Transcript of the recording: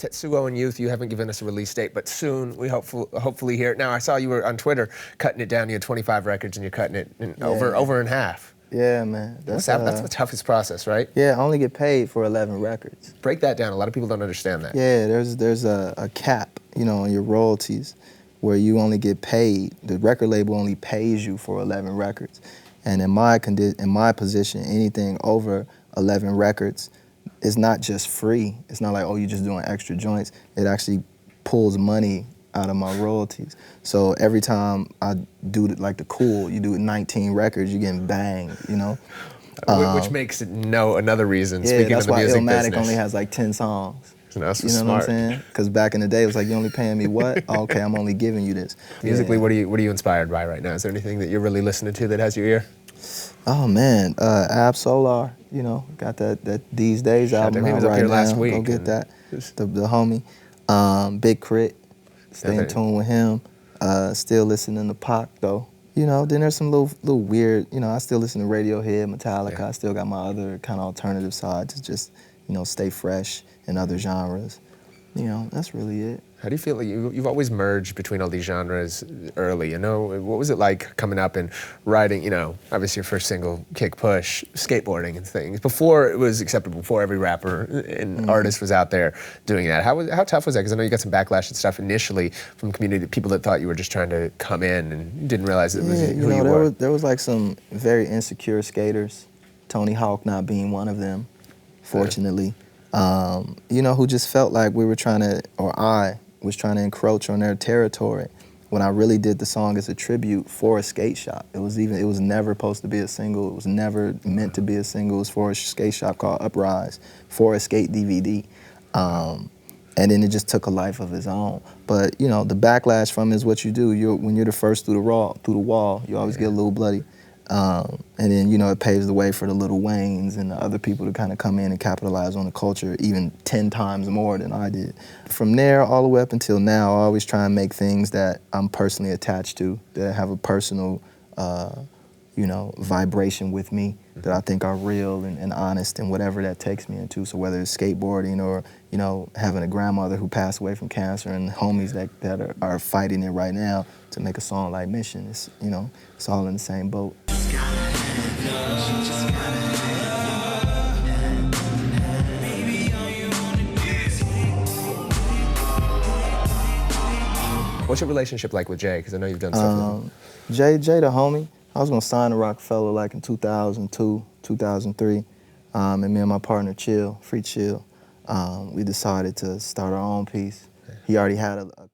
Tetsuo and Youth, you haven't given us a release date, but soon we hopefully hear it. Now, I saw you were on Twitter cutting it down. You had 25 records and you're cutting it over in half. Yeah, man. That's the toughest process, right? Yeah, I only get paid for 11 records. Break that down. A lot of people don't understand that. Yeah, there's a cap, you know, on your royalties where you only get paid. The record label only pays you for 11 records. And in my position, anything over 11 records is not just free. It's not like, oh, you're just doing extra joints. It actually pulls money out of my royalties. So every time I do like the cool, you do 19 records, you're getting banged, you know? Which makes it another reason, yeah, speaking of the music business. That's why Illmatic only has like 10 songs. So that's you know smart. What I'm saying? Because back in the day, it was like, you only paying me what? Oh, okay, I'm only giving you this. Musically, what are you inspired by right now? Is there anything that you're really listening to that has your ear? Oh man, Ab Solar, you know, got that These Days album out right now. Last week. Go get that, the homie. Big Crit, stay in tune with him. Still listening to Pac though. You know, then there's some little weird, you know, I still listen to Radiohead, Metallica. Yeah. I still got my other kind of alternative side to just, you know, stay fresh in other genres. You know, that's really it. How do you feel like you've always merged between all these genres early, you know? What was it like coming up and writing, you know, obviously your first single, Kick Push, skateboarding and things, before it was acceptable, before every rapper and artist was out there doing that? How tough was that? Because I know you got some backlash and stuff initially from the community, people that thought you were just trying to come in and didn't realize it was who you were. There was like some very insecure skaters, Tony Hawk not being one of them, fortunately. You know, who just felt like we were trying to, or I was trying to encroach on their territory when I really did the song as a tribute for a skate shop. It was never supposed to be a single. It was never meant to be a single. It was for a skate shop called Uprise, for a skate DVD. And then it just took a life of its own. But, you know, the backlash from it is what you do. When you're the first through the wall, you always get a little bloody. And then, you know, it paves the way for the Lil Waynes and the other people to kind of come in and capitalize on the culture even 10 times more than I did. From there all the way up until now, I always try and make things that I'm personally attached to, that have a personal, you know, vibration with me, that I think are real and honest and whatever that takes me into. So whether it's skateboarding or, you know, having a grandmother who passed away from cancer and homies that are fighting it right now to make a song like Mission, it's, you know, it's all in the same boat. What's your relationship like with Jay? Because I know you've done stuff with him. Jay the homie. I was gonna sign to Rockefeller like in 2002, 2003. And me and my partner Free Chill, we decided to start our own piece. He already had a